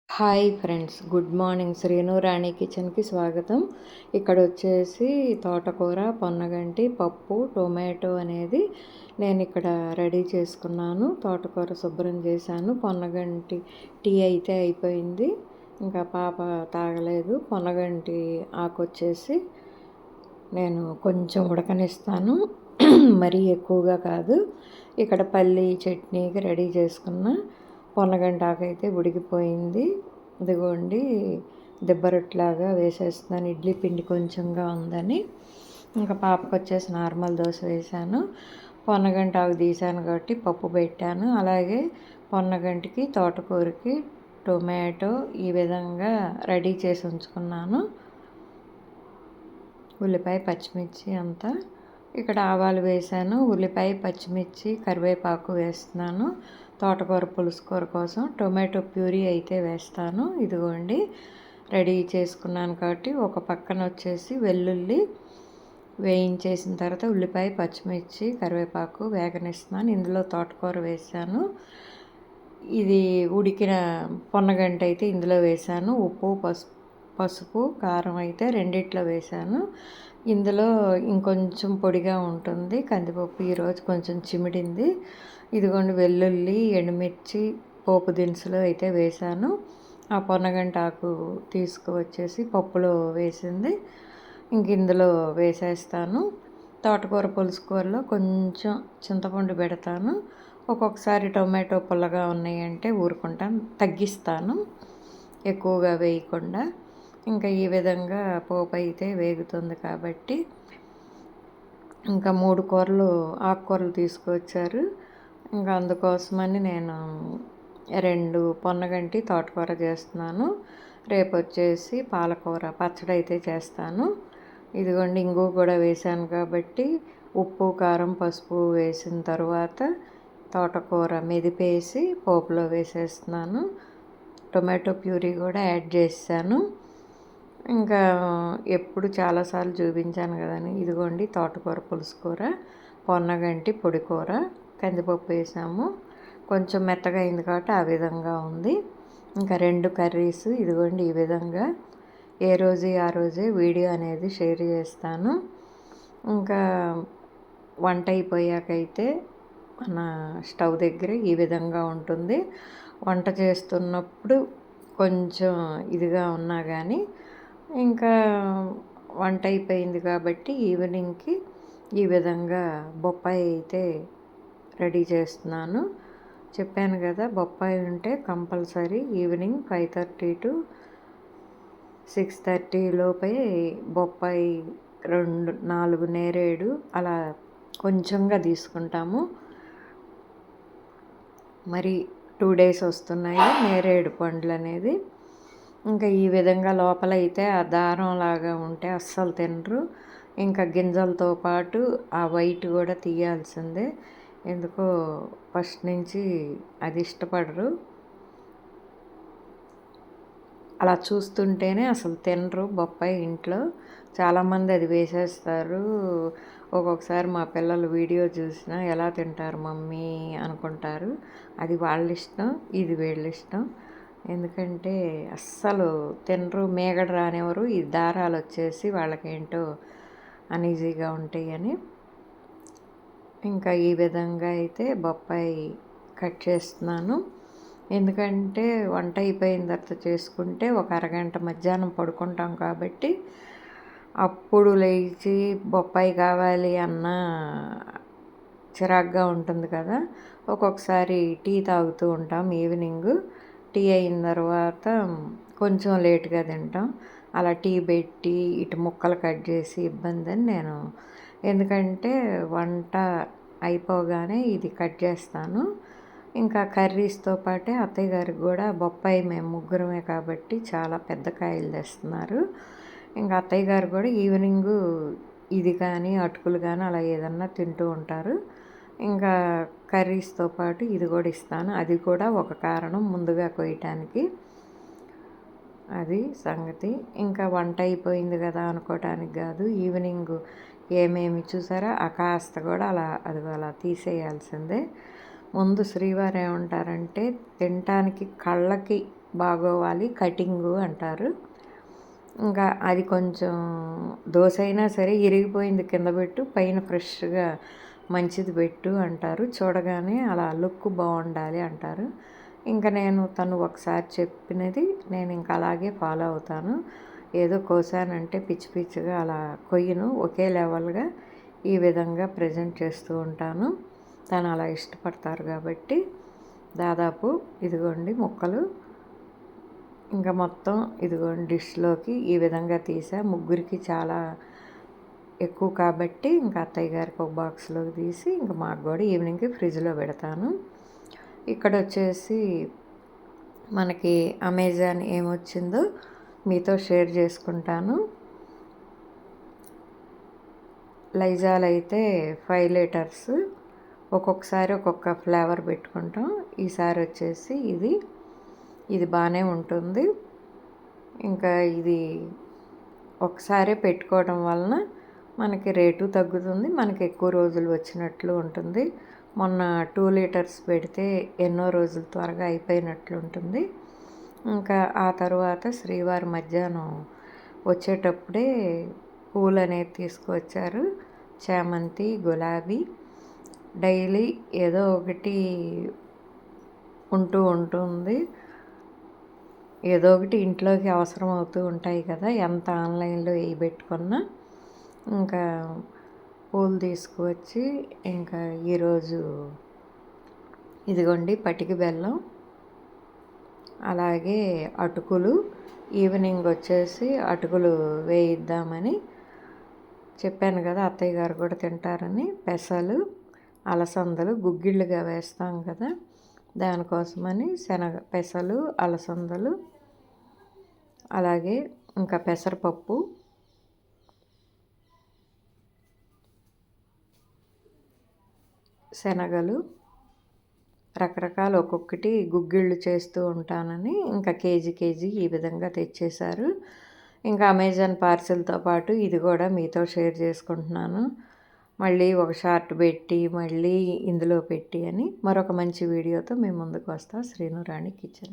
Hi friends, good morning. Srinu Rani కిచెన్కి స్వాగతం. ఇక్కడ వచ్చేసి తోటకూర, పొన్నగంటి, పప్పు, టొమాటో అనేది నేను ఇక్కడ రెడీ చేసుకున్నాను. తోటకూర శుభ్రం చేశాను. పొన్నగంటి టీ అయితే అయిపోయింది, ఇంకా పాప తాగలేదు. పొన్నగంటి ఆకు వచ్చేసి నేను కొంచెం ఉడకనిస్తాను, మరీ ఎక్కువగా కాదు. ఇక్కడ పల్లి చట్నీకి రెడీ చేసుకున్న పొన్నగంటాకు అయితే ఉడికిపోయింది. ఇదిగోండి, దిబ్బరొట్లాగా వేసేస్తున్నాను. ఇడ్లీ పిండి కొంచెంగా ఉందని ఇంకా పాపకు వచ్చేసి నార్మల్ దోశ వేశాను. పొన్నగంటాకు తీసాను కాబట్టి పప్పు పెట్టాను. అలాగే పొన్నగంటికి, తోటకూరకి, టొమాటో ఈ విధంగా రెడీ చేసి ఉంచుకున్నాను. ఉల్లిపాయ, పచ్చిమిర్చి అంతా ఇక్కడ ఆవాలు వేసాను. ఉల్లిపాయ, పచ్చిమిర్చి, కరివేపాకు వేస్తున్నాను. తోటకూర పులుసు కూర కోసం టొమాటో ప్యూరీ అయితే వేస్తాను. ఇదిగోండి, రెడీ చేసుకున్నాను కాబట్టి ఒక పక్కన వచ్చేసి వెల్లుల్లి వేయించేసిన తర్వాత ఉల్లిపాయ, పచ్చిమిర్చి, కరివేపాకు వేగనిస్తున్నాను. ఇందులో తోటకూర వేసాను. ఇది ఉడికిన పొన్నగంట అయితే ఇందులో వేసాను. ఉప్పు, పసుపు, కారం అయితే రెండిట్లో వేసాను. ఇందులో ఇంకొంచెం పొడిగా ఉంటుంది కందిపప్పు, ఈరోజు కొంచెం చిమిడింది. ఇదిగోండి, వెల్లుల్లి, ఎండుమిర్చి, పోపు దినుసులు అయితే వేసాను. ఆ పొన్నగంట ఆకు తీసుకువచ్చేసి పప్పులో వేసింది ఇంక ఇందులో వేసేస్తాను. తోటకూర పులుసు కూరలో కొంచెం చింతపండు పెడతాను. ఒక్కొక్కసారి టొమాటో పుల్లగా ఉన్నాయంటే ఊరుకుంటాను, తగ్గిస్తాను ఎక్కువగా వేయకుండా. ఇంకా ఈ విధంగా పోపు అయితే వేగుతుంది కాబట్టి ఇంకా 3 కూరలు, ఆకుకూరలు తీసుకువచ్చారు. ఇంకా అందుకోసమని నేను 2 పొన్నగంటి తోటకూర చేస్తున్నాను. రేపు వచ్చేసి పాలకూర పచ్చడి అయితే చేస్తాను. ఇదిగోండి, ఇంగువ కూడా వేసాను కాబట్టి ఉప్పు, కారం, పసుపు వేసిన తర్వాత తోటకూర మెదిపేసి పోపులో వేసేస్తున్నాను. టొమాటో ప్యూరీ కూడా యాడ్ చేశాను. ఇంకా ఎప్పుడు చాలాసార్లు చూపించాను కదని ఇదిగోండి, తోటకూర పులుసు కూర, పొన్నగంటి పొడి కూర, కందిపప్పు వేసాము. కొంచెం మెత్తగా అయింది కాబట్టి ఆ విధంగా ఉంది. ఇంకా 2 కర్రీస్ ఇదిగోండి ఈ విధంగా ఏ రోజు ఆ రోజే వీడియో అనేది షేర్ చేస్తాను. ఇంకా వంట అయిపోయాకైతే మన స్టవ్ దగ్గర ఈ విధంగా ఉంటుంది. వంట చేస్తున్నప్పుడు కొంచెం ఇదిగా ఉన్నా కానీ ఇంకా వంట అయిపోయింది కాబట్టి ఈవినింగ్కి ఈ విధంగా బొప్పాయి అయితే రెడీ చేస్తున్నాను. చెప్పాను కదా, బొప్పాయి ఉంటే కంపల్సరీ ఈవినింగ్ 5:30 to 6:30 లోపే బొప్పాయి 4 నేరేడు అలా కొంచెంగా తీసుకుంటాము. మరి 2 days వస్తున్నాయి నేరేడు పండ్లు అనేది. ఇంకా ఈ విధంగా లోపల అయితే ఆ దారం లాగా ఉంటే అస్సలు తినరు. ఇంకా గింజలతో పాటు ఆ వైట్ కూడా తీయాల్సిందే. ఎందుకో ఫస్ట్ నుంచి అది ఇష్టపడరు. అలా చూస్తుంటేనే అసలు తినరు బొప్పాయి ఇంట్లో. చాలామంది అది వేసేస్తారు. ఒక్కొక్కసారి మా పిల్లలు వీడియో చూసినా ఎలా తింటారు మమ్మీ అనుకుంటారు. అది వాళ్ళ ఇష్టం, ఇది వీళ్ళ ఇష్టం. ఎందుకంటే అస్సలు తినరు, మేగడ రానివ్వరు. ఈ దారాలు వచ్చేసి వాళ్ళకేంటో అనీజీగా ఉంటాయని. ఇంకా ఈ విధంగా అయితే బొప్పాయి కట్ చేస్తున్నాను. ఎందుకంటే వంట అయిపోయిన తర్వాత చేసుకుంటే ఒక అరగంట మధ్యాహ్నం పడుకుంటాం కాబట్టి అప్పుడు లేచి బొప్పాయి కావాలి అన్న చిరాగ్గా ఉంటుంది కదా. ఒక్కొక్కసారి టీ తాగుతూ ఉంటాం ఈవినింగ్. టీ అయిన తర్వాత కొంచెం లేట్గా తింటాం. అలా టీ పెట్టి ఇటు ముక్కలు కట్ చేసి ఇబ్బంది అని నేను, ఎందుకంటే వంట అయిపోగానే ఇది కట్ చేస్తాను. ఇంకా కర్రీస్తో పాటే అత్తయ్య గారికి కూడా బొప్పాయి మేము ముగ్గురమే కాబట్టి చాలా పెద్ద కాయలు తెస్తున్నారు. ఇంకా అత్తయ్య గారు కూడా ఈవినింగు ఇది కానీ అటుకులు కానీ అలా ఏదన్నా తింటూ ఉంటారు. ఇంకా కర్రీస్తో పాటు ఇది కూడా ఇస్తాను. అది కూడా ఒక కారణం ముందుగా కొయ్యటానికి. అది సంగతి. ఇంకా వంట అయిపోయింది కదా అనుకోవటానికి కాదు, ఈవినింగ్ ఏమేమి చూసారా ఆ కాస్త కూడా అలా తీసేయాల్సిందే. ముందు శ్రీవారు ఏమంటారంటే, తినటానికి కళ్ళకి బాగోవాలి, కటింగు అంటారు. ఇంకా అది కొంచెం దోశ అయినా సరే ఇరిగిపోయింది కింద పెట్టు, పైన ఫ్రెష్గా మంచిది పెట్టు అంటారు. చూడగానే అలా లుక్ బాగుండాలి అంటారు. ఇంకా నేను తను ఒకసారి చెప్పినది నేను ఇంకా అలాగే ఫాలో అవుతాను. ఏదో కోసానంటే పిచ్చి పిచ్చిగా అలా కొయ్యను, ఒకే లెవెల్గా ఈ విధంగా ప్రజెంట్ చేస్తూ ఉంటాను. తను అలా ఇష్టపడతారు కాబట్టి దాదాపు ఇదిగోండి ముక్కలు ఇంకా మొత్తం ఇదిగోండి డిష్లోకి ఈ విధంగా తీసా. ముగ్గురికి చాలా ఎక్కువ కాబట్టి ఇంకా అత్తయ్య గారికి ఒక బాక్స్లోకి తీసి ఇంకా మాకు కూడా ఈవినింగ్కి ఫ్రిడ్జ్లో పెడతాను. ఇక్కడ వచ్చేసి మనకి అమెజాన్ ఏమొచ్చిందో మీతో షేర్ చేసుకుంటాను. లైజాల్ అయితే 5 లీటర్స్, ఒక్కొక్కసారి ఒక్కొక్క ఫ్లేవర్ పెట్టుకుంటాం. ఈసారి వచ్చేసి ఇది బాగానే ఉంటుంది. ఇంకా ఇది ఒకసారి పెట్టుకోవడం వలన మనకి రేటు తగ్గుతుంది, మనకి ఎక్కువ రోజులు వచ్చినట్లు ఉంటుంది. మొన్న 2 లీటర్స్ పెడితే ఎన్నో రోజులు త్వరగా అయిపోయినట్లు ఉంటుంది. ఇంకా ఆ తర్వాత శ్రీవారి మధ్యాహ్నం వచ్చేటప్పుడే పూలు అనేది తీసుకువచ్చారు. చామంతి, గులాబీ, డైలీ ఏదో ఒకటి ఉంటుంది. ఏదో ఒకటి ఇంట్లోకి అవసరం అవుతూ ఉంటాయి కదా, ఎంత ఆన్లైన్లో వేయి పెట్టుకున్నా. ఇంకా పూలు తీసుకువచ్చి ఇంకా ఈరోజు ఇదిగోండి పటిక బెల్లం, అలాగే అటుకులు. ఈవినింగ్ వచ్చేసి అటుకులు వేయిద్దామని చెప్పాను కదా, అత్తయ్య గారు కూడా తింటారని. పెసలు, అలసందలు గుగ్గిళ్ళుగా వేస్తాం కదా, దానికోసమని పెసలు, అలసందలు, అలాగే ఇంకా పెసరపప్పు, శనగలు, రకరకాలు ఒక్కొక్కటి గుగ్గిళ్ళు చేస్తూ ఉంటానని ఇంకా కేజీ ఈ విధంగా తెచ్చేశారు. ఇంకా అమెజాన్ పార్సిల్తో పాటు ఇది కూడా మీతో షేర్ చేసుకుంటున్నాను. మళ్ళీ ఒక షార్ట్ పెట్టి మళ్ళీ ఇందులో పెట్టి అని మరొక మంచి వీడియోతో మేము ముందుకు వస్తాం. శ్రీను రాణి కిచెన్.